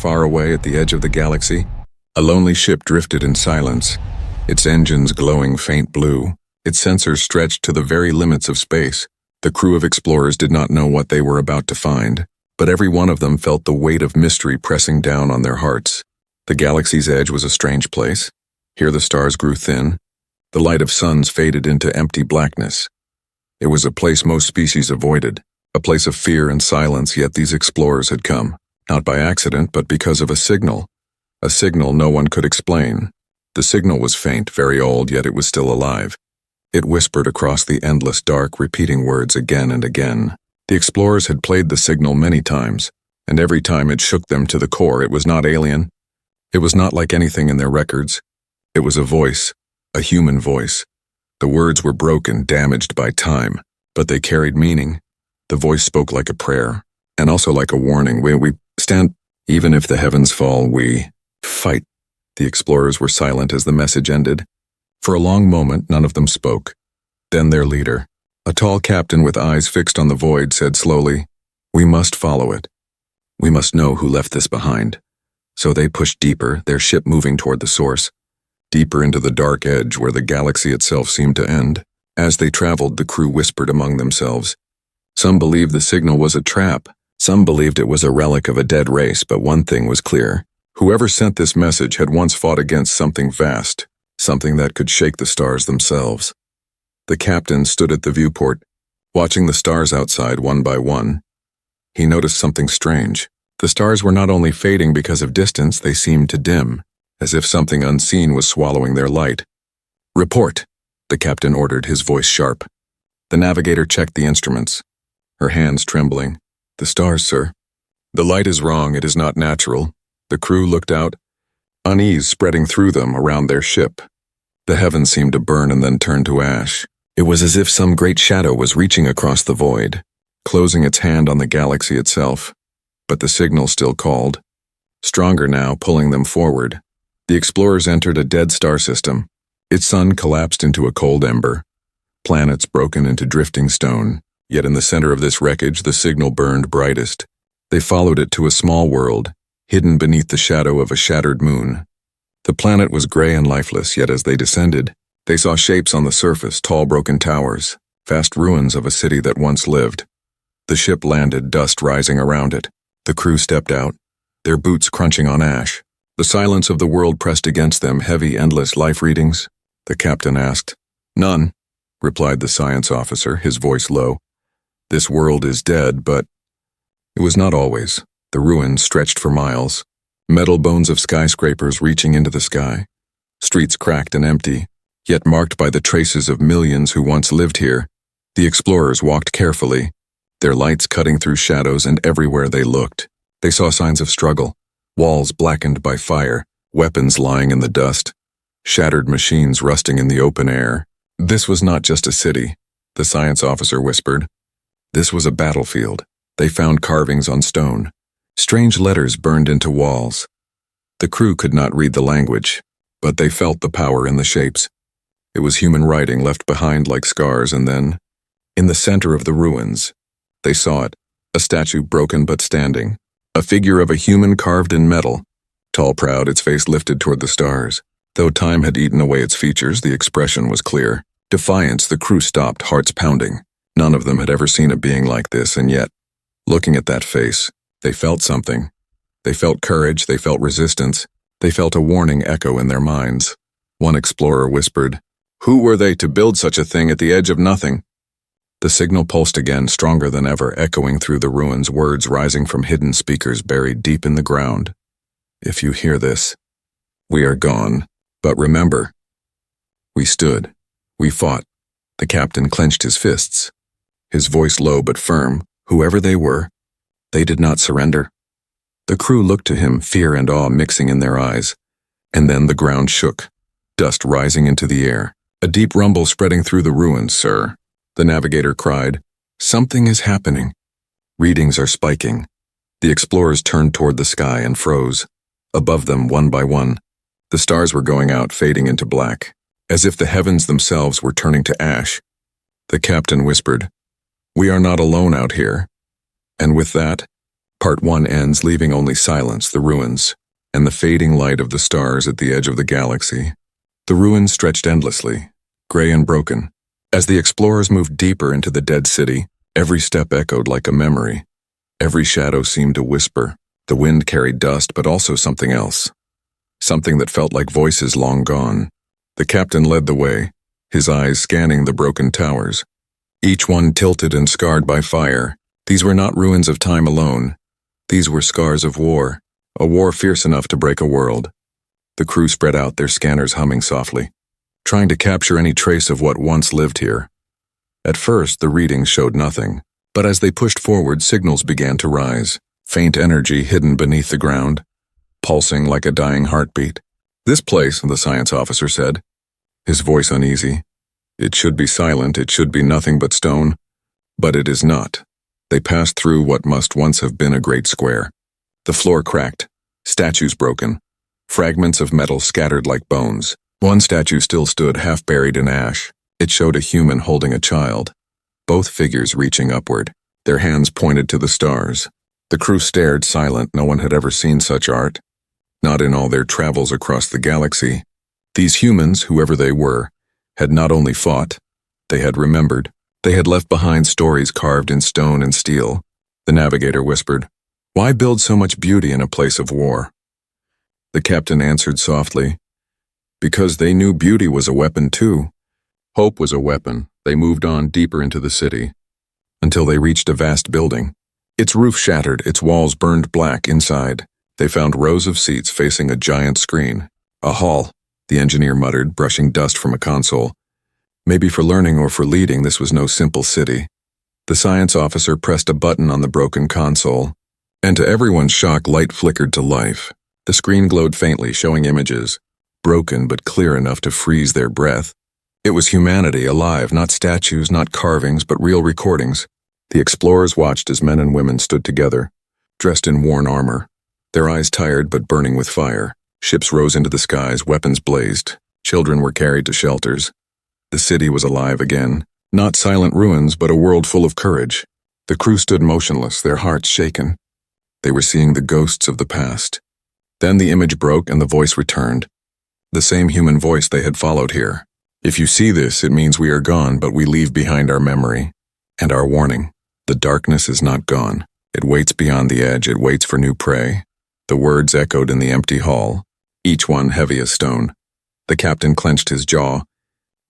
Far away at the edge of the galaxy, a lonely ship drifted in silence, its engines glowing faint blue, its sensors stretched to the very limits of space. The crew of explorers did not know what they were about to find, but every one of them felt the weight of mystery pressing down on their hearts. The galaxy's edge was a strange place. Here the stars grew thin. The light of suns faded into empty blackness. It was a place most species avoided, a place of fear and silence, yet these explorers had come, not by accident, but because of a signal no one could explain. The signal was faint, very old, yet it was still alive. It whispered across the endless dark, repeating words again and again. The explorers had played the signal many times, and every time it shook them to the core. It was not alien. It was not like anything in their records. It was a voice, a human voice. The words were broken, damaged by time, but they carried meaning. The voice spoke like a prayer, and also like a warning. We stand, even if the heavens fall, we fight. The explorers were silent as the message ended. For a long moment, none of them spoke. Then their leader, a tall captain with eyes fixed on the void, said slowly, "We must follow it. We must know who left this behind." So they pushed deeper, their ship moving toward the source, deeper into the dark edge where the galaxy itself seemed to end. As they traveled, the crew whispered among themselves. Some believed the signal was a trap. Some believed it was a relic of a dead race, but one thing was clear. Whoever sent this message had once fought against something vast, something that could shake the stars themselves. The captain stood at the viewport, watching the stars outside one by one. He noticed something strange. The stars were not only fading because of distance, they seemed to dim, as if something unseen was swallowing their light. "Report," the captain ordered, his voice sharp. The navigator checked the instruments, her hands trembling. "The stars, sir. The light is wrong, it is not natural." The crew looked out, unease spreading through them around their ship. The heavens seemed to burn and then turn to ash. It was as if some great shadow was reaching across the void, closing its hand on the galaxy itself. But the signal still called, stronger now, pulling them forward. The explorers entered a dead star system. Its sun collapsed into a cold ember, planets broken into drifting stone. Yet in the center of this wreckage, the signal burned brightest. They followed it to a small world, hidden beneath the shadow of a shattered moon. The planet was gray and lifeless, yet as they descended, they saw shapes on the surface, tall broken towers, vast ruins of a city that once lived. The ship landed, dust rising around it. The crew stepped out, their boots crunching on ash. The silence of the world pressed against them, heavy, endless life readings. The captain asked. "None," replied the science officer, his voice low. "This world is dead, but..." It was not always. The ruins stretched for miles, metal bones of skyscrapers reaching into the sky. Streets cracked and empty, yet marked by the traces of millions who once lived here. The explorers walked carefully, their lights cutting through shadows, and everywhere they looked, they saw signs of struggle. Walls blackened by fire, weapons lying in the dust, shattered machines rusting in the open air. This was not just a city, the science officer whispered. This was a battlefield. They found carvings on stone, strange letters burned into walls. The crew could not read the language, but they felt the power in the shapes. It was human writing left behind like scars, and then, in the center of the ruins, they saw it, a statue broken but standing, a figure of a human carved in metal, tall, proud, its face lifted toward the stars. Though time had eaten away its features, the expression was clear. Defiance. The crew stopped, hearts pounding. None of them had ever seen a being like this, and yet, looking at that face, they felt something. They felt courage, they felt resistance, they felt a warning echo in their minds. One explorer whispered, "Who were they to build such a thing at the edge of nothing?" The signal pulsed again, stronger than ever, echoing through the ruins, words rising from hidden speakers buried deep in the ground. "If you hear this, we are gone. But remember, we stood, we fought." The captain clenched his fists, his voice low but firm. Whoever they were, they did not surrender. The crew looked to him, fear and awe mixing in their eyes. And then the ground shook, dust rising into the air, a deep rumble spreading through the ruins. "Sir," the navigator cried, "something is happening. Readings are spiking." The explorers turned toward the sky and froze. Above them, one by one, the stars were going out, fading into black, as if the heavens themselves were turning to ash. The captain whispered, "We are not alone out here." And with that, Part 1 ends leaving only silence, the ruins, and the fading light of the stars at the edge of the galaxy. The ruins stretched endlessly, gray and broken. As the explorers moved deeper into the dead city, every step echoed like a memory. Every shadow seemed to whisper. The wind carried dust, but also something else. Something that felt like voices long gone. The captain led the way, his eyes scanning the broken towers. Each one tilted and scarred by fire. These were not ruins of time alone. These were scars of war, a war fierce enough to break a world. The crew spread out, their scanners humming softly, trying to capture any trace of what once lived here. At first, the readings showed nothing, but as they pushed forward, signals began to rise, faint energy hidden beneath the ground, pulsing like a dying heartbeat. "This place," the science officer said, his voice uneasy. "It should be silent, it should be nothing but stone. But it is not." They passed through what must once have been a great square. The floor cracked, statues broken, fragments of metal scattered like bones. One statue still stood half buried in ash. It showed a human holding a child, both figures reaching upward, their hands pointed to the stars. The crew stared, silent. No one had ever seen such art, not in all their travels across the galaxy. These humans, whoever they were, had not only fought, they had remembered. They had left behind stories carved in stone and steel. The navigator whispered, "Why build so much beauty in a place of war?" The captain answered softly, "Because they knew beauty was a weapon too. Hope was a weapon." They moved on deeper into the city, until they reached a vast building. Its roof shattered, its walls burned black inside. They found rows of seats facing a giant screen. "A hall," the engineer muttered, brushing dust from a console. Maybe for learning or for leading, this was no simple city. The science officer pressed a button on the broken console, and to everyone's shock, light flickered to life. The screen glowed faintly, showing images, broken but clear enough to freeze their breath. It was humanity, alive, not statues, not carvings, but real recordings. The explorers watched as men and women stood together, dressed in worn armor, their eyes tired but burning with fire. Ships rose into the skies, weapons blazed. Children were carried to shelters. The city was alive again, not silent ruins, but a world full of courage. The crew stood motionless, their hearts shaken. They were seeing the ghosts of the past. Then the image broke and the voice returned. The same human voice they had followed here. "If you see this, it means we are gone, but we leave behind our memory. And our warning. The darkness is not gone. It waits beyond the edge, it waits for new prey." The words echoed in the empty hall, each one heavy as stone. The captain clenched his jaw.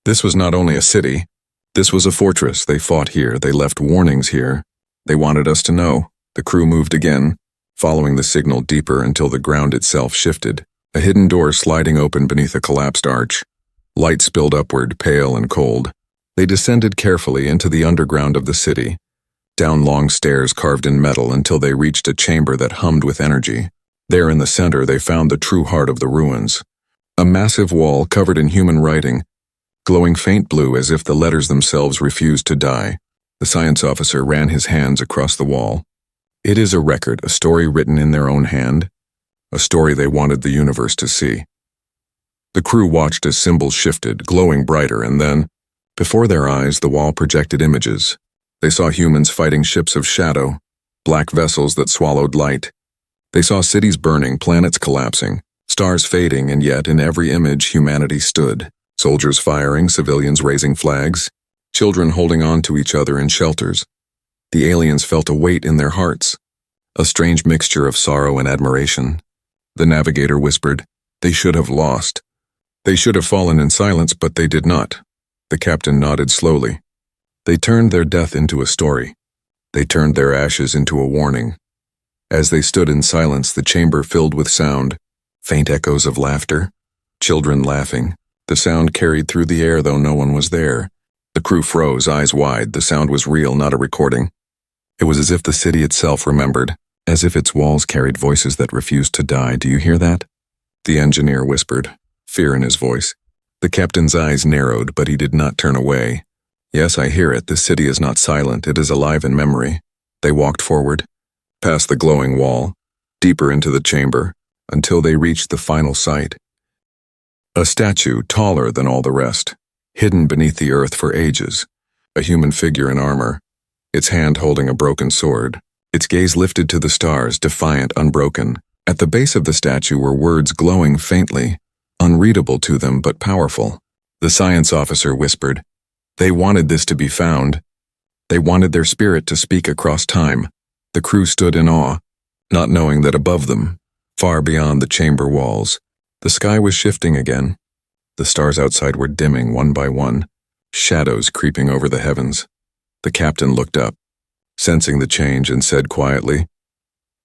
This was not only a city. This was a fortress. They fought here, they left warnings here. They wanted us to know. The crew moved again, following the signal deeper until the ground itself shifted, a hidden door sliding open beneath a collapsed arch. Light spilled upward, pale and cold. They descended carefully into the underground of the city, down long stairs carved in metal until they reached a chamber that hummed with energy. There in the center they found the true heart of the ruins. A massive wall covered in human writing, glowing faint blue as if the letters themselves refused to die. The science officer ran his hands across the wall. It is a record, a story written in their own hand, a story they wanted the universe to see. The crew watched as symbols shifted, glowing brighter, and then, before their eyes, the wall projected images. They saw humans fighting ships of shadow, black vessels that swallowed light. They saw cities burning, planets collapsing, stars fading, and yet in every image humanity stood. Soldiers firing, civilians raising flags, children holding on to each other in shelters. The aliens felt a weight in their hearts, a strange mixture of sorrow and admiration. The navigator whispered, "They should have lost. They should have fallen in silence, but they did not." The captain nodded slowly. They turned their death into a story. They turned their ashes into a warning. As they stood in silence, the chamber filled with sound, faint echoes of laughter, children laughing. The sound carried through the air though no one was there. The crew froze, eyes wide. The sound was real, not a recording. It was as if the city itself remembered, as if its walls carried voices that refused to die. "Do you hear that?" The engineer whispered, fear in his voice. The captain's eyes narrowed, but he did not turn away. "Yes, I hear it. This city is not silent. It is alive in memory." They walked forward, past the glowing wall, deeper into the chamber, until they reached the final sight. A statue taller than all the rest, hidden beneath the earth for ages. A human figure in armor, its hand holding a broken sword. Its gaze lifted to the stars, defiant, unbroken. At the base of the statue were words glowing faintly, unreadable to them but powerful. The science officer whispered, "They wanted this to be found. They wanted their spirit to speak across time." The crew stood in awe, not knowing that above them, far beyond the chamber walls, the sky was shifting again. The stars outside were dimming one by one, shadows creeping over the heavens. The captain looked up, sensing the change, and said quietly,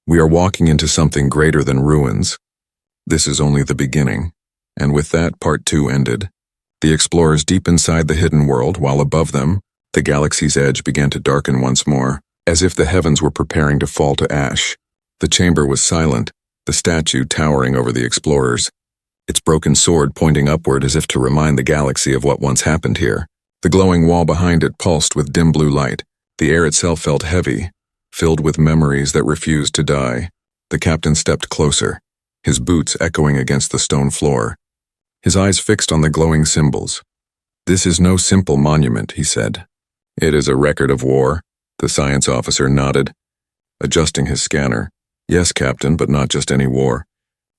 "We are walking into something greater than ruins. This is only the beginning." And with that, part 2 ended. The explorers deep inside the hidden world, while above them, the galaxy's edge began to darken once more, as if the heavens were preparing to fall to ash. The chamber was silent, the statue towering over the explorers, its broken sword pointing upward as if to remind the galaxy of what once happened here. The glowing wall behind it pulsed with dim blue light. The air itself felt heavy, filled with memories that refused to die. The captain stepped closer, his boots echoing against the stone floor, his eyes fixed on the glowing symbols. "This is no simple monument," he said. "It is a record of war." The science officer nodded, adjusting his scanner. "Yes, Captain, but not just any war.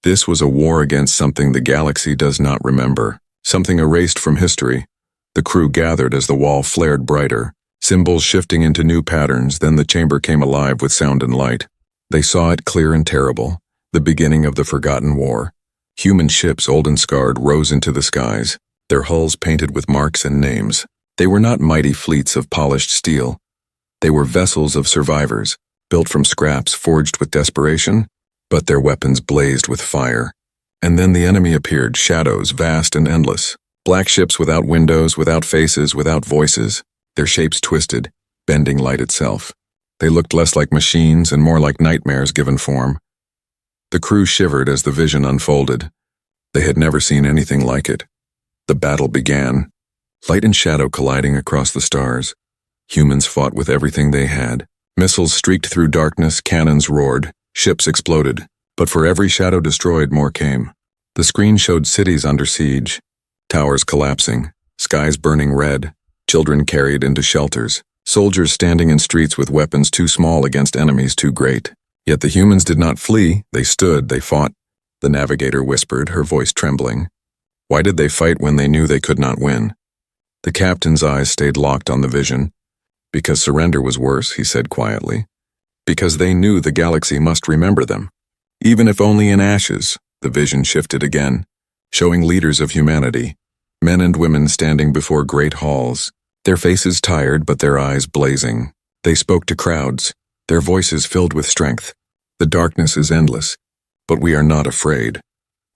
This was a war against something the galaxy does not remember, something erased from history." The crew gathered as the wall flared brighter, symbols shifting into new patterns. Then the chamber came alive with sound and light. They saw it clear and terrible, the beginning of the forgotten war. Human ships, old and scarred, rose into the skies, their hulls painted with marks and names. They were not mighty fleets of polished steel. They were vessels of survivors, built from scraps forged with desperation, but their weapons blazed with fire. And then the enemy appeared, shadows vast and endless. Black ships without windows, without faces, without voices, their shapes twisted, bending light itself. They looked less like machines and more like nightmares given form. The crew shivered as the vision unfolded. They had never seen anything like it. The battle began, light and shadow colliding across the stars. Humans fought with everything they had. Missiles streaked through darkness, cannons roared, ships exploded. But for every shadow destroyed, more came. The screen showed cities under siege, towers collapsing, skies burning red, children carried into shelters, soldiers standing in streets with weapons too small against enemies too great. Yet the humans did not flee, they stood, they fought. The navigator whispered, her voice trembling. Why did they fight when they knew they could not win? The captain's eyes stayed locked on the vision. Because surrender was worse, he said quietly. Because they knew the galaxy must remember them. Even if only in ashes. The vision shifted again, showing leaders of humanity, men and women standing before great halls, their faces tired but their eyes blazing. They spoke to crowds, their voices filled with strength. The darkness is endless, but we are not afraid.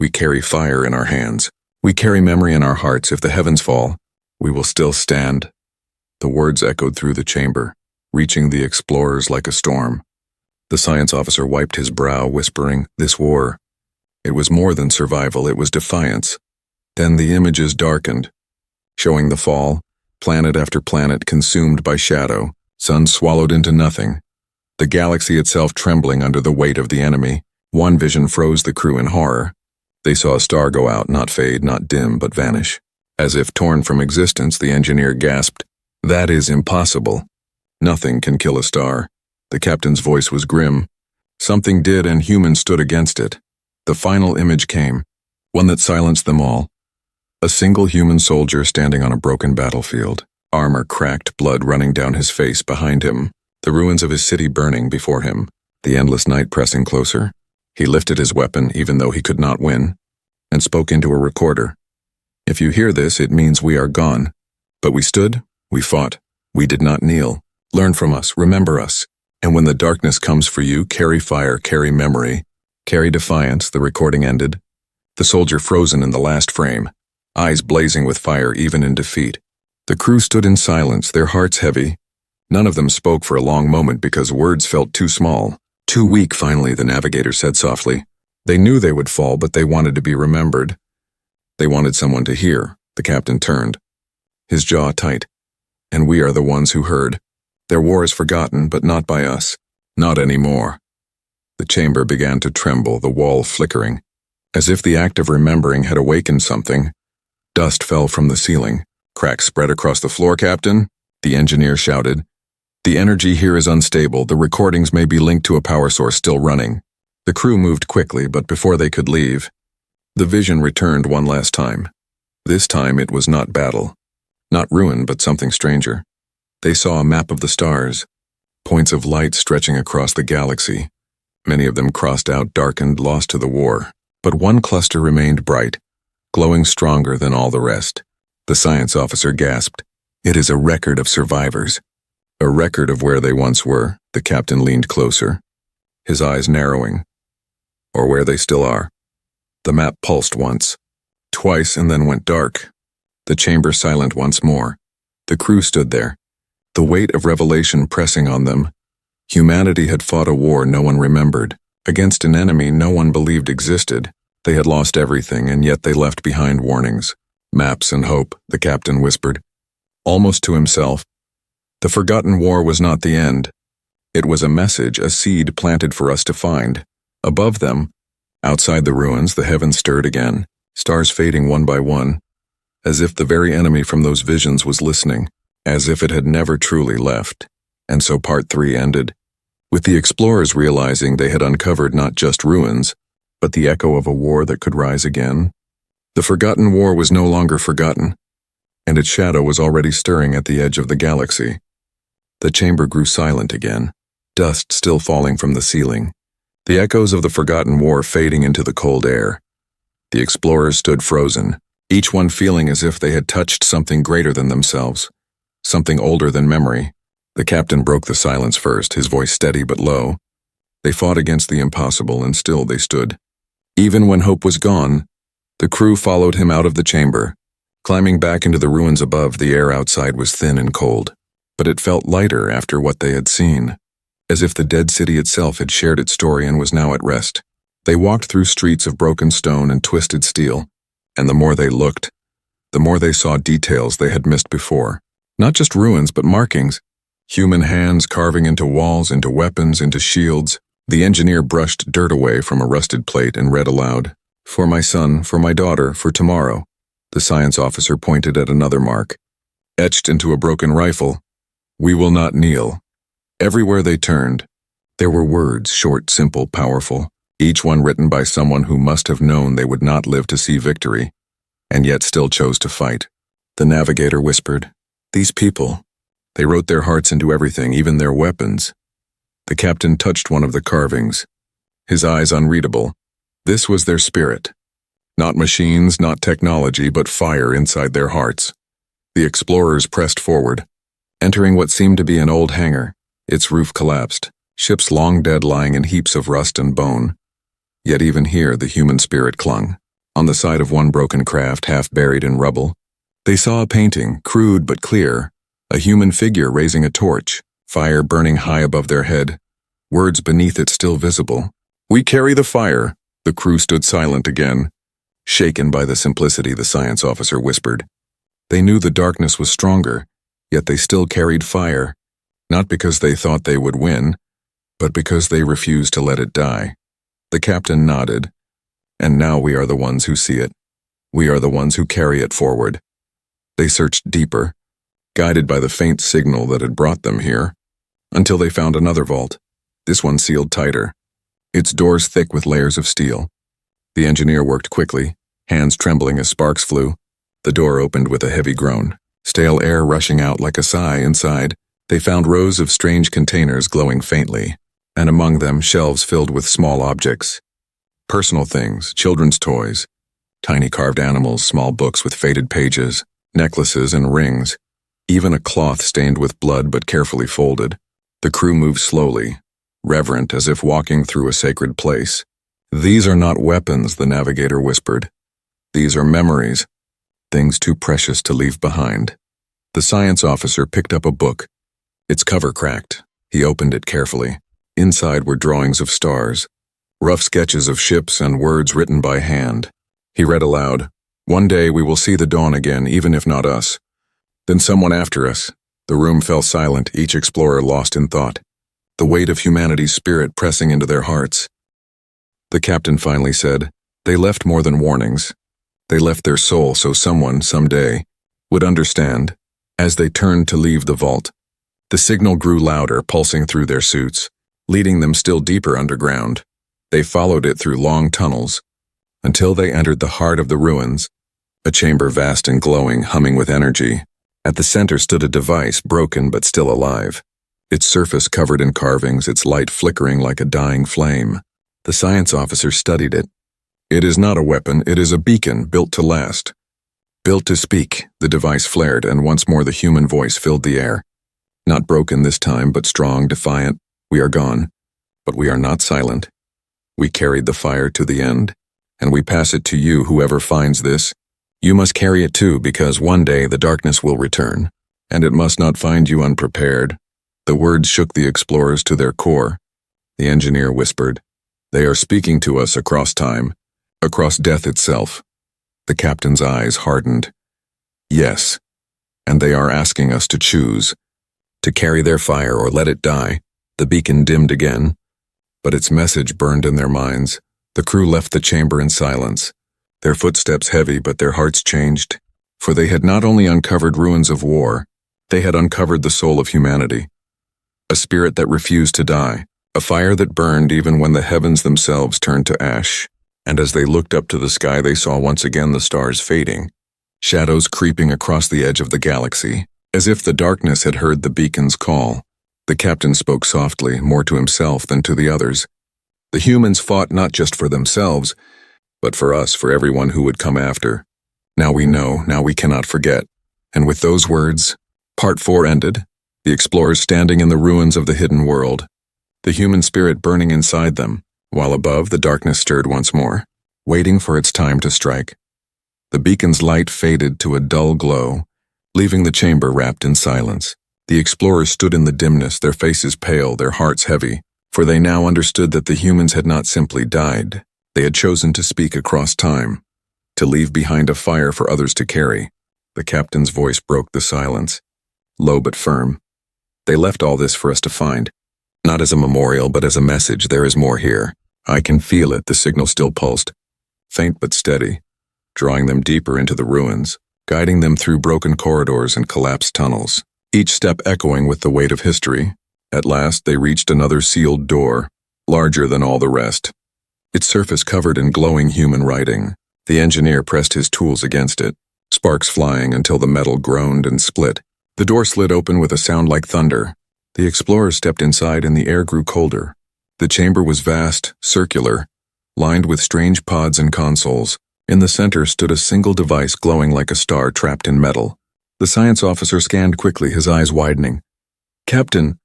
We carry fire in our hands. We carry memory in our hearts. If the heavens fall, we will still stand. The words echoed through the chamber, reaching the explorers like a storm. The science officer wiped his brow, whispering, "This war, it was more than survival, it was defiance." Then the images darkened, showing the fall, planet after planet consumed by shadow, suns swallowed into nothing, the galaxy itself trembling under the weight of the enemy. One vision froze the crew in horror. They saw a star go out, not fade, not dim, but vanish. As if torn from existence, the engineer gasped, "That is impossible. Nothing can kill a star." The captain's voice was grim. Something did, and humans stood against it. The final image came, one that silenced them all. A single human soldier standing on a broken battlefield, armor cracked, blood running down his face behind him, the ruins of his city burning before him, the endless night pressing closer. He lifted his weapon, even though he could not win, and spoke into a recorder. "If you hear this, it means we are gone. But we stood, we fought, we did not kneel. Learn from us, remember us. And when the darkness comes for you, carry fire, carry memory, carry defiance." The recording ended. The soldier frozen in the last frame, eyes blazing with fire even in defeat. The crew stood in silence, their hearts heavy. None of them spoke for a long moment because words felt too small, too weak. Finally, the navigator said softly, "They knew they would fall, but they wanted to be remembered. They wanted someone to hear." The captain turned, his jaw tight. "And we are the ones who heard. Their war is forgotten, but not by us. Not anymore." The chamber began to tremble, the wall flickering. As if the act of remembering had awakened something, dust fell from the ceiling. "Cracks spread across the floor, Captain," the engineer shouted. The energy here is unstable. The recordings may be linked to a power source still running. The crew moved quickly, but before they could leave, the vision returned one last time. This time it was not battle. Not ruin, but something stranger. They saw a map of the stars, points of light stretching across the galaxy. Many of them crossed out, darkened, lost to the war. But one cluster remained bright, glowing stronger than all the rest. The science officer gasped. It is a record of survivors. A record of where they once were. The captain leaned closer, his eyes narrowing. Or where they still are. The map pulsed once, twice, and then went dark. The chamber silent once more. The crew stood there, the weight of revelation pressing on them. Humanity had fought a war no one remembered, against an enemy no one believed existed. They had lost everything, and yet they left behind warnings, maps and hope, the captain whispered, almost to himself. The forgotten war was not the end. It was a message, a seed planted for us to find. Above them, outside the ruins, the heavens stirred again, stars fading one by one, as if the very enemy from those visions was listening, as if it had never truly left. And so part 3 ended, with the explorers realizing they had uncovered not just ruins, but the echo of a war that could rise again. The forgotten war was no longer forgotten, and its shadow was already stirring at the edge of the galaxy. The chamber grew silent again, dust still falling from the ceiling, the echoes of the forgotten war fading into the cold air. The explorers stood frozen, each one feeling as if they had touched something greater than themselves, something older than memory. The captain broke the silence first, his voice steady but low. They fought against the impossible, and still they stood. Even when hope was gone, the crew followed him out of the chamber. Climbing back into the ruins above, the air outside was thin and cold, but it felt lighter after what they had seen, as if the dead city itself had shared its story and was now at rest. They walked through streets of broken stone and twisted steel, and the more they looked, the more they saw details they had missed before. Not just ruins, but markings. Human hands carving into walls, into weapons, into shields. The engineer brushed dirt away from a rusted plate and read aloud, "For my son, for my daughter, for tomorrow." The science officer pointed at another mark, etched into a broken rifle, "We will not kneel." Everywhere they turned, there were words, short, simple, powerful, each one written by someone who must have known they would not live to see victory, and yet still chose to fight. The navigator whispered, "These people, they wrote their hearts into everything, even their weapons." The captain touched one of the carvings, his eyes unreadable. This was their spirit. Not machines, not technology, but fire inside their hearts. The explorers pressed forward, entering what seemed to be an old hangar. Its roof collapsed, ships long dead lying in heaps of rust and bone. Yet even here the human spirit clung. On the side of one broken craft, half buried in rubble, they saw a painting, crude but clear, a human figure raising a torch, fire burning high above their head, words beneath it still visible. "We carry the fire." The crew stood silent again, shaken by the simplicity the science officer whispered. They knew the darkness was stronger, yet they still carried fire, not because they thought they would win, but because they refused to let it die. The captain nodded, "And now we are the ones who see it. We are the ones who carry it forward." They searched deeper, guided by the faint signal that had brought them here, until they found another vault, this one sealed tighter, its doors thick with layers of steel. The engineer worked quickly, hands trembling as sparks flew. The door opened with a heavy groan, stale air rushing out like a sigh. Inside, they found rows of strange containers glowing faintly, and among them shelves filled with small objects. Personal things, children's toys, tiny carved animals, small books with faded pages, necklaces and rings, even a cloth stained with blood but carefully folded. The crew moved slowly, reverent as if walking through a sacred place. "These are not weapons," the navigator whispered. "These are memories, things too precious to leave behind." The science officer picked up a book, its cover cracked. He opened it carefully. Inside were drawings of stars, rough sketches of ships and words written by hand. He read aloud, "One day we will see the dawn again, even if not us. Then someone after us." The room fell silent, each explorer lost in thought, the weight of humanity's spirit pressing into their hearts. The captain finally said, "They left more than warnings. They left their soul so someone, someday, would understand." As they turned to leave the vault, The signal grew louder, pulsing through their suits, leading them still deeper underground. They followed it through long tunnels, until they entered the heart of the ruins, a chamber vast and glowing, humming with energy. At the center stood a device, broken but still alive, its surface covered in carvings, its light flickering like a dying flame. The science officer studied it. It is not a weapon, it is a beacon built to last. Built to speak, the device flared, and once more the human voice filled the air. Not broken this time, but strong, defiant. We are gone, but we are not silent. We carried the fire to the end, and we pass it to you, whoever finds this. You must carry it too, because one day the darkness will return, and it must not find you unprepared. The words shook the explorers to their core. The engineer whispered, "They are speaking to us across time, across death itself." The captain's eyes hardened. Yes, and they are asking us to choose, to carry their fire or let it die. The beacon dimmed again, but its message burned in their minds. The crew left the chamber in silence, their footsteps heavy, but their hearts changed, for they had not only uncovered ruins of war, they had uncovered the soul of humanity. A spirit that refused to die, a fire that burned even when the heavens themselves turned to ash. And as they looked up to the sky, they saw once again the stars fading, shadows creeping across the edge of the galaxy, as if the darkness had heard the beacon's call. The captain spoke softly, more to himself than to the others. The humans fought not just for themselves, but for us, for everyone who would come after. Now we know, now we cannot forget. And with those words, Part 4 ended, the explorers standing in the ruins of the hidden world, the human spirit burning inside them, while above the darkness stirred once more, waiting for its time to strike. The beacon's light faded to a dull glow, leaving the chamber wrapped in silence. The explorers stood in the dimness, their faces pale, their hearts heavy, for they now understood that the humans had not simply died. They had chosen to speak across time, to leave behind a fire for others to carry. The captain's voice broke the silence, low but firm. They left all this for us to find, not as a memorial, but as a message. There is more here. I can feel it, the signal still pulsed, faint but steady, drawing them deeper into the ruins, guiding them through broken corridors and collapsed tunnels, each step echoing with the weight of history. At last they reached another sealed door, larger than all the rest, its surface covered in glowing human writing. The engineer pressed his tools against it, sparks flying until the metal groaned and split. The door slid open with a sound like thunder. The explorers stepped inside and the air grew colder. The chamber was vast, circular, lined with strange pods and consoles. In the center stood a single device glowing like a star trapped in metal. The science officer scanned quickly, his eyes widening. "Captain,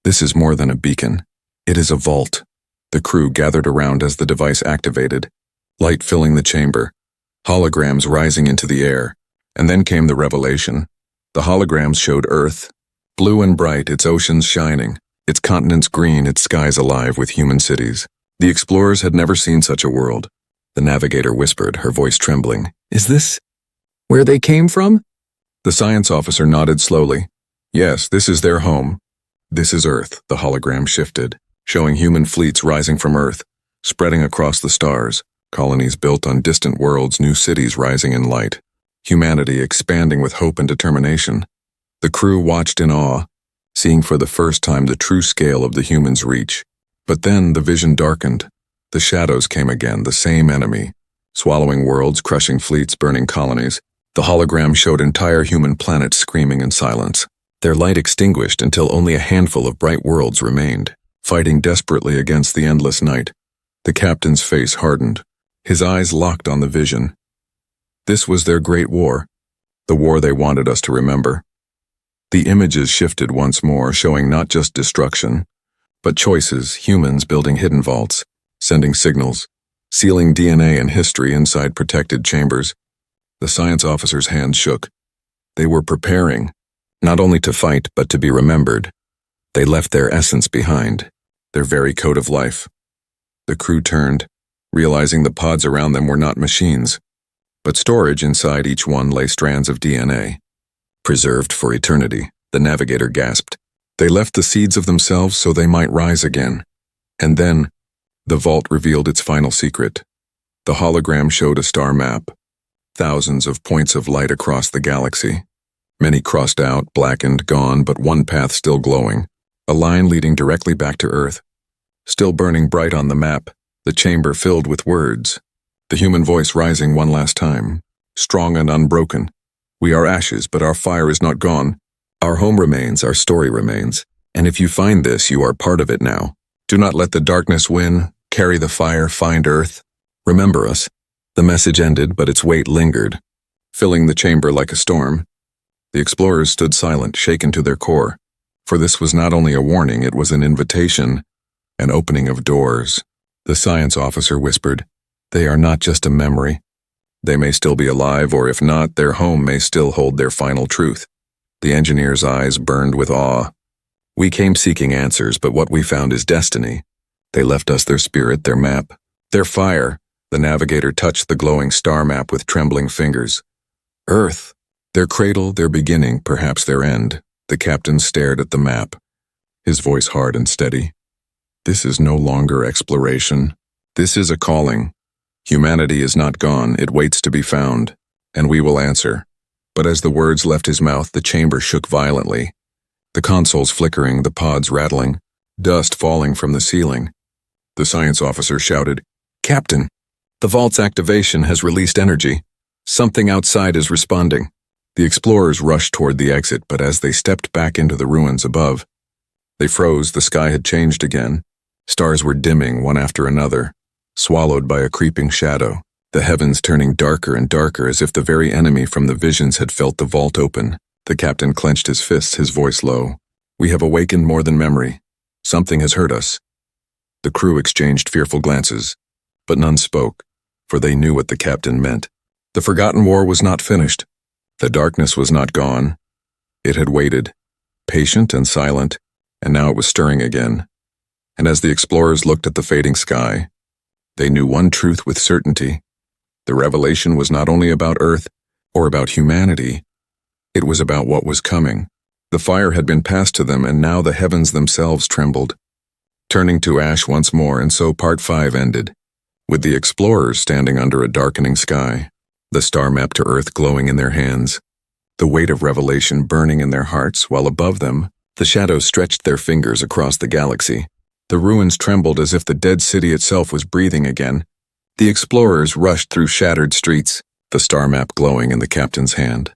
this is more than a beacon. It is a vault." The crew gathered around as the device activated, light filling the chamber, holograms rising into the air. And then came the revelation. The holograms showed Earth, blue and bright, its oceans shining, its continents green, its skies alive with human cities. The explorers had never seen such a world. The navigator whispered, her voice trembling, "Is this where they came from?" The science officer nodded slowly. "Yes, this is their home. This is Earth." The hologram shifted, showing human fleets rising from Earth, spreading across the stars, colonies built on distant worlds, new cities rising in light, humanity expanding with hope and determination. The crew watched in awe, seeing for the first time the true scale of the humans' reach. But then the vision darkened. The shadows came again, the same enemy, swallowing worlds, crushing fleets, burning colonies. The hologram showed entire human planets screaming in silence, their light extinguished until only a handful of bright worlds remained, fighting desperately against the endless night. The captain's face hardened, his eyes locked on the vision. This was their great war, the war they wanted us to remember. The images shifted once more, showing not just destruction, but choices, humans building hidden vaults, sending signals, sealing DNA and history inside protected chambers. The science officer's hands shook. They were preparing, not only to fight, but to be remembered. They left their essence behind, their very code of life. The crew turned, realizing the pods around them were not machines, but storage. Inside each one lay strands of DNA, preserved for eternity. The navigator gasped. They left the seeds of themselves so they might rise again. And then, the vault revealed its final secret. The hologram showed a star map, thousands of points of light across the galaxy, Many crossed out, blackened, gone, but one path still glowing. A line leading directly back to Earth. Still burning bright on the map, the chamber filled with words. The human voice rising one last time. Strong and unbroken. We are ashes, but our fire is not gone. Our home remains, our story remains. And if you find this, you are part of it now. Do not let the darkness win. Carry the fire, find Earth. Remember us. The message ended, but its weight lingered, filling the chamber like a storm. The explorers stood silent, shaken to their core. For this was not only a warning, it was an invitation, an opening of doors. The science officer whispered, "They are not just a memory. They may still be alive, or if not, their home may still hold their final truth." The engineer's eyes burned with awe. "We came seeking answers, but what we found is destiny. They left us their spirit, their map, their fire." The navigator touched the glowing star map with trembling fingers. Earth, their cradle, their beginning, perhaps their end. The captain stared at the map, his voice hard and steady. "This is no longer exploration. This is a calling. Humanity is not gone, it waits to be found, and we will answer." But as the words left his mouth, the chamber shook violently. The consoles flickering, the pods rattling, dust falling from the ceiling. The science officer shouted, "Captain, the vault's activation has released energy. Something outside is responding." The explorers rushed toward the exit, but as they stepped back into the ruins above, they froze. The sky had changed again. Stars were dimming one after another, swallowed by a creeping shadow, the heavens turning darker and darker as if the very enemy from the visions had felt the vault open. The captain clenched his fists, his voice low. "We have awakened more than memory. Something has hurt us." The crew exchanged fearful glances, but none spoke, for they knew what the captain meant. The forgotten war was not finished. The darkness was not gone. It had waited, patient and silent, and now it was stirring again. And as the explorers looked at the fading sky, they knew one truth with certainty. The revelation was not only about Earth or about humanity, it was about what was coming. The fire had been passed to them, and now the heavens themselves trembled, turning to ash once more, and so Part 5 ended, with the explorers standing under a darkening sky, the star map to Earth glowing in their hands, the weight of revelation burning in their hearts, while above them, the shadows stretched their fingers across the galaxy. The ruins trembled as if the dead city itself was breathing again. The explorers rushed through shattered streets, the star map glowing in the captain's hand.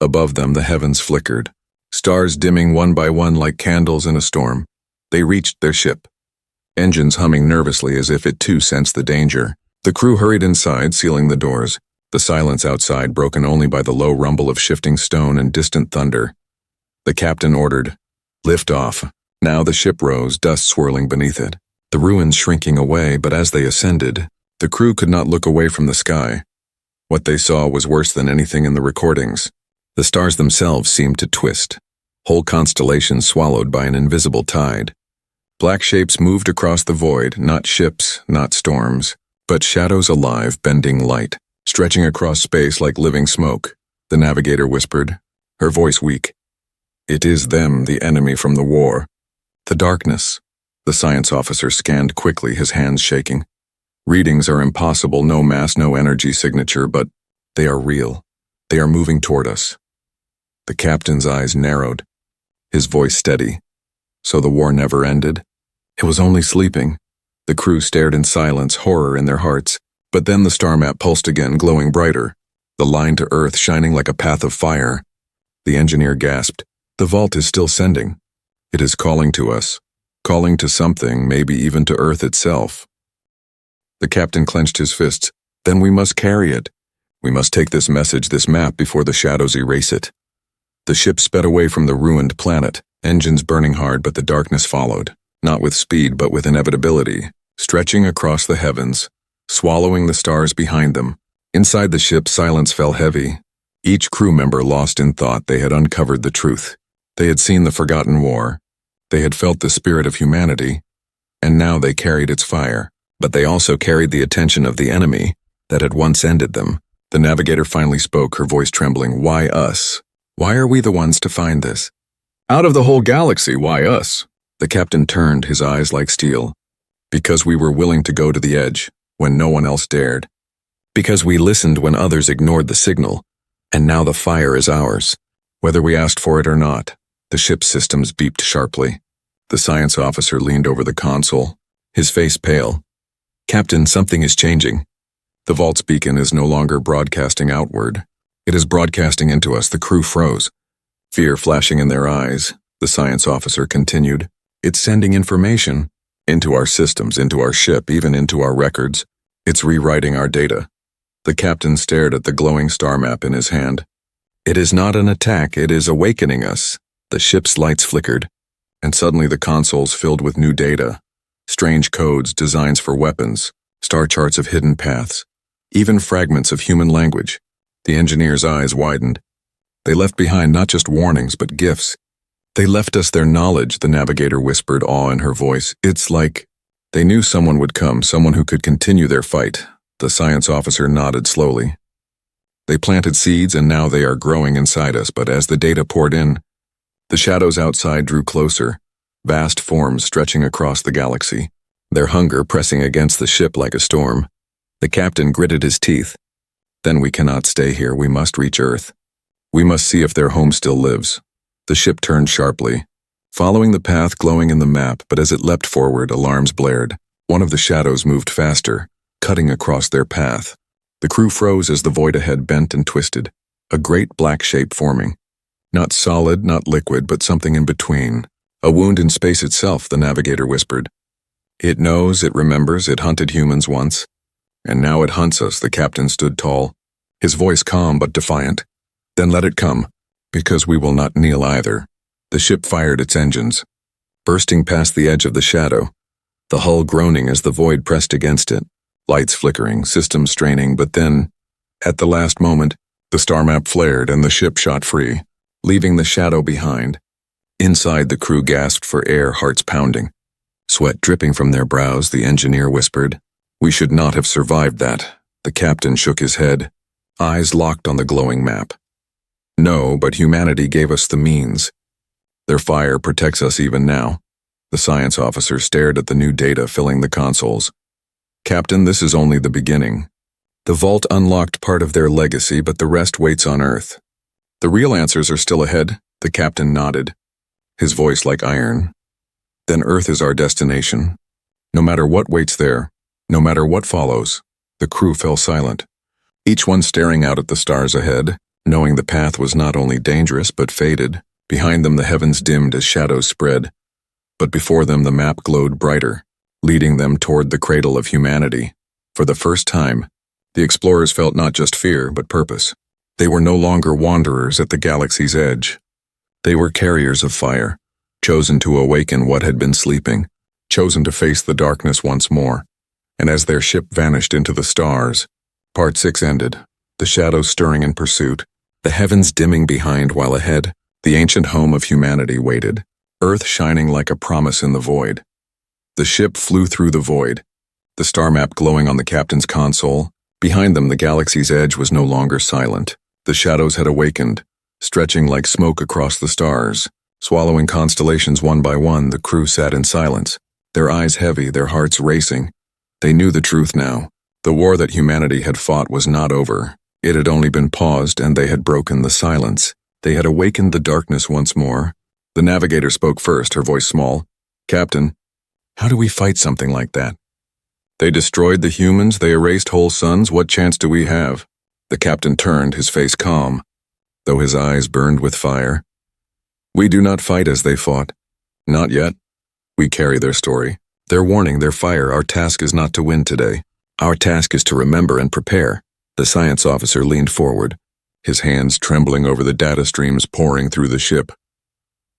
Above them, the heavens flickered, stars dimming one by one like candles in a storm. They reached their ship, engines humming nervously as if it too sensed the danger. The crew hurried inside, sealing the doors, the silence outside broken only by the low rumble of shifting stone and distant thunder. The captain ordered, "Lift off." Now the ship rose, dust swirling beneath it, the ruins shrinking away, but as they ascended, the crew could not look away from the sky. What they saw was worse than anything in the recordings. The stars themselves seemed to twist, whole constellations swallowed by an invisible tide. Black shapes moved across the void, not ships, not storms, but shadows alive, bending light, stretching across space like living smoke. The navigator whispered, her voice weak. "It is them, the enemy from the war." The darkness. The science officer scanned quickly, his hands shaking. Readings are impossible, no mass, no energy signature, but they are real. They are moving toward us. The captain's eyes narrowed, his voice steady. So the war never ended? It was only sleeping. The crew stared in silence, horror in their hearts. But then the star map pulsed again, glowing brighter, the line to Earth shining like a path of fire. The engineer gasped. "The vault is still sending. It is calling to us, calling to something, maybe even to Earth itself." The captain clenched his fists. "Then we must carry it. We must take this message, this map, before the shadows erase it." The ship sped away from the ruined planet, engines burning hard, but the darkness followed, not with speed but with inevitability, stretching across the heavens, swallowing the stars behind them. Inside the ship, silence fell heavy. Each crew member lost in thought. They had uncovered the truth. They had seen the forgotten war. They had felt the spirit of humanity, and now they carried its fire. But they also carried the attention of the enemy that had once ended them. The navigator finally spoke, her voice trembling. "Why us? Why are we the ones to find this? Out of the whole galaxy, why us?" The captain turned, his eyes like steel. "Because we were willing to go to the edge when no one else dared. Because we listened when others ignored the signal, and now the fire is ours." Whether we asked for it or not, the ship's systems beeped sharply. The science officer leaned over the console, his face pale. "Captain, something is changing." The vault's beacon is no longer broadcasting outward. It is broadcasting into us. The crew froze. Fear flashing in their eyes, the science officer continued. "It's sending information into our systems, into our ship, even into our records. It's rewriting our data." The captain stared at the glowing star map in his hand. "It is not an attack, it is awakening us." The ship's lights flickered, and suddenly the consoles filled with new data. Strange codes, designs for weapons, star charts of hidden paths, even fragments of human language. The engineer's eyes widened. They left behind not just warnings, but gifts. "They left us their knowledge," the navigator whispered, awe in her voice. "It's like they knew someone would come, someone who could continue their fight." The science officer nodded slowly. "They planted seeds and now they are growing inside us," but as the data poured in, the shadows outside drew closer, vast forms stretching across the galaxy, their hunger pressing against the ship like a storm. The captain gritted his teeth. "Then we cannot stay here, we must reach Earth. We must see if their home still lives." The ship turned sharply, following the path glowing in the map, but as it leapt forward, alarms blared. One of the shadows moved faster, cutting across their path. The crew froze as the void ahead bent and twisted, a great black shape forming. Not solid, not liquid, but something in between. "A wound in space itself," the navigator whispered. "It knows, it remembers, it hunted humans once. And now it hunts us." The captain stood tall, his voice calm but defiant. "Then let it come, because we will not kneel either." The ship fired its engines, bursting past the edge of the shadow, the hull groaning as the void pressed against it, lights flickering, systems straining, but then, at the last moment, the star map flared and the ship shot free, leaving the shadow behind. Inside, the crew gasped for air, hearts pounding. Sweat dripping from their brows, the engineer whispered, "We should not have survived that." The captain shook his head, eyes locked on the glowing map. "No, but humanity gave us the means. Their fire protects us even now." The science officer stared at the new data filling the consoles. "Captain, this is only the beginning. The vault unlocked part of their legacy, but the rest waits on Earth. The real answers are still ahead." The captain nodded, his voice like iron. "Then Earth is our destination. No matter what waits there, no matter what follows." The crew fell silent, each one staring out at the stars ahead, knowing the path was not only dangerous but fated. Behind them the heavens dimmed as shadows spread, but before them the map glowed brighter, leading them toward the cradle of humanity. For the first time, the explorers felt not just fear but purpose. They were no longer wanderers at the galaxy's edge. They were carriers of fire, chosen to awaken what had been sleeping, chosen to face the darkness once more. And as their ship vanished into the stars, Part 6 ended, the shadows stirring in pursuit, the heavens dimming behind while ahead, the ancient home of humanity waited, Earth shining like a promise in the void. The ship flew through the void, the star map glowing on the captain's console. Behind them, the galaxy's edge was no longer silent. The shadows had awakened, stretching like smoke across the stars. Swallowing constellations one by one, the crew sat in silence, their eyes heavy, their hearts racing. They knew the truth now. The war that humanity had fought was not over. It had only been paused, and they had broken the silence. They had awakened the darkness once more. The navigator spoke first, her voice small. "Captain, how do we fight something like that? They destroyed the humans, they erased whole suns, what chance do we have?" The captain turned, his face calm, though his eyes burned with fire. "We do not fight as they fought. Not yet. We carry their story, their warning, their fire. Our task is not to win today. Our task is to remember and prepare." The science officer leaned forward, his hands trembling over the data streams pouring through the ship.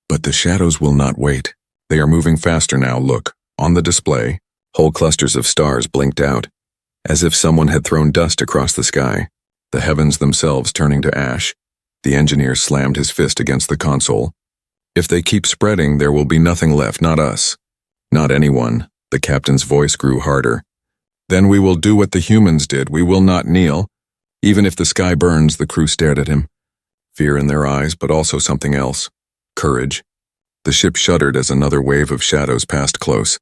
"But the shadows will not wait. They are moving faster now. Look, on the display, whole clusters of stars blinked out, as if someone had thrown dust across the sky, the heavens themselves turning to ash." The engineer slammed his fist against the console. "If they keep spreading, there will be nothing left, not us. Not anyone." The captain's voice grew harder. "Then we will do what the humans did. We will not kneel. Even if the sky burns." The crew stared at him, fear in their eyes, but also something else. Courage. The ship shuddered as another wave of shadows passed close,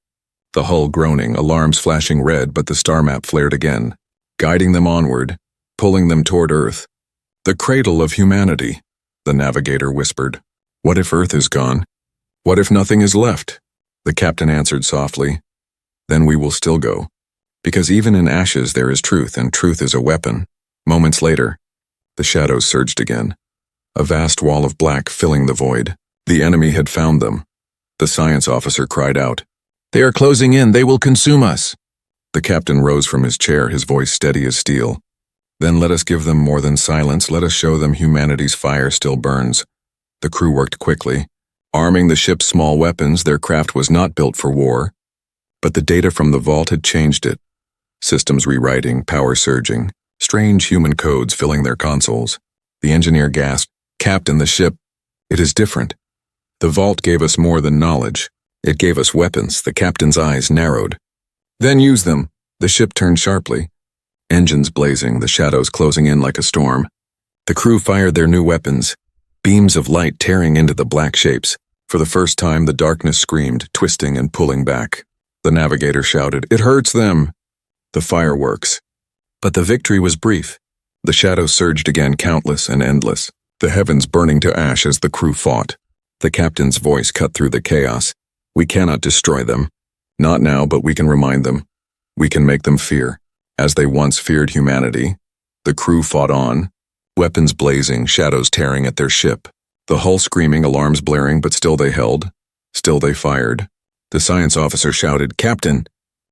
the hull groaning, alarms flashing red, but the star map flared again, guiding them onward, pulling them toward Earth, the cradle of humanity. the navigator whispered. What if Earth is gone? What if nothing is left? The captain answered softly. Then we will still go. Because even in ashes there is truth, and truth is a weapon. Moments later, the shadows surged again. A vast wall of black filling the void. The enemy had found them. The science officer cried out. They are closing in. They will consume us. The captain rose from his chair, his voice steady as steel. Then let us give them more than silence. Let us show them humanity's fire still burns. The crew worked quickly. Arming the ship's small weapons, their craft was not built for war. But the data from the vault had changed it. Systems rewriting, power surging, strange human codes filling their consoles. The engineer gasped, Captain, the ship, it is different. The vault gave us more than knowledge. It gave us weapons. The captain's eyes narrowed. Then use them. The ship turned sharply. Engines blazing, the shadows closing in like a storm. The crew fired their new weapons, beams of light tearing into the black shapes. For the first time, the darkness screamed, twisting and pulling back. The navigator shouted, It hurts them! The fireworks. But the victory was brief. The shadows surged again, countless and endless, the heavens burning to ash as the crew fought. The captain's voice cut through the chaos. We cannot destroy them. Not now, but we can remind them. We can make them fear. As they once feared humanity, the crew fought on, weapons blazing, shadows tearing at their ship. The hull screaming, alarms blaring, but still they held. Still they fired. The science officer shouted, Captain,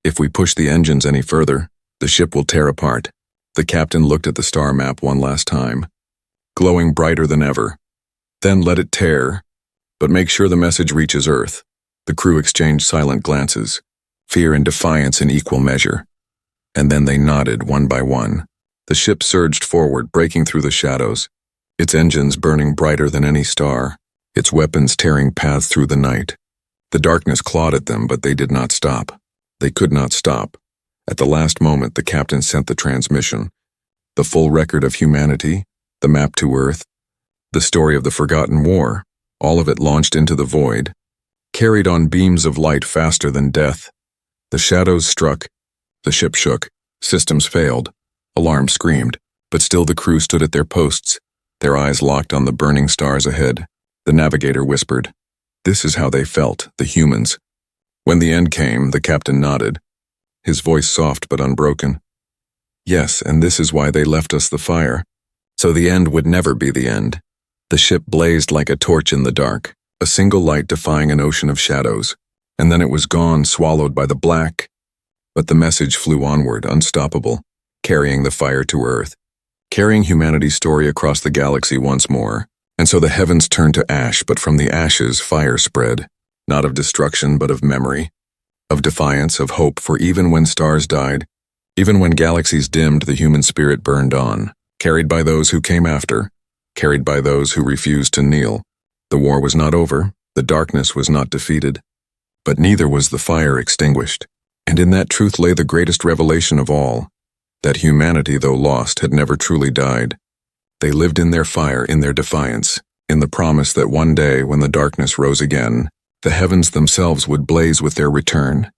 if we push the engines any further, the ship will tear apart. The captain looked at the star map one last time, glowing brighter than ever. Then let it tear, but make sure the message reaches Earth. The crew exchanged silent glances, fear and defiance in equal measure. And then they nodded one by one. The ship surged forward, breaking through the shadows, its engines burning brighter than any star, its weapons tearing paths through the night. The darkness clawed at them, but they did not stop. They could not stop. At the last moment, the captain sent the transmission. The full record of humanity, the map to Earth, the story of the forgotten war, all of it launched into the void, carried on beams of light faster than death. The shadows struck, the ship shook, systems failed, alarms screamed, but still the crew stood at their posts, their eyes locked on the burning stars ahead. The navigator whispered, This is how they felt, the humans. When the end came, the captain nodded, his voice soft but unbroken. Yes, and this is why they left us the fire. So the end would never be the end. The ship blazed like a torch in the dark, a single light defying an ocean of shadows, and then it was gone, swallowed by the black. But the message flew onward, unstoppable, carrying the fire to Earth, carrying humanity's story across the galaxy once more. And so the heavens turned to ash, but from the ashes fire spread, not of destruction but of memory, of defiance, of hope, for even when stars died, even when galaxies dimmed, the human spirit burned on, carried by those who came after, carried by those who refused to kneel. The war was not over, the darkness was not defeated, but neither was the fire extinguished. And in that truth lay the greatest revelation of all, that humanity, though lost, had never truly died. They lived in their fire, in their defiance, in the promise that one day, when the darkness rose again, the heavens themselves would blaze with their return.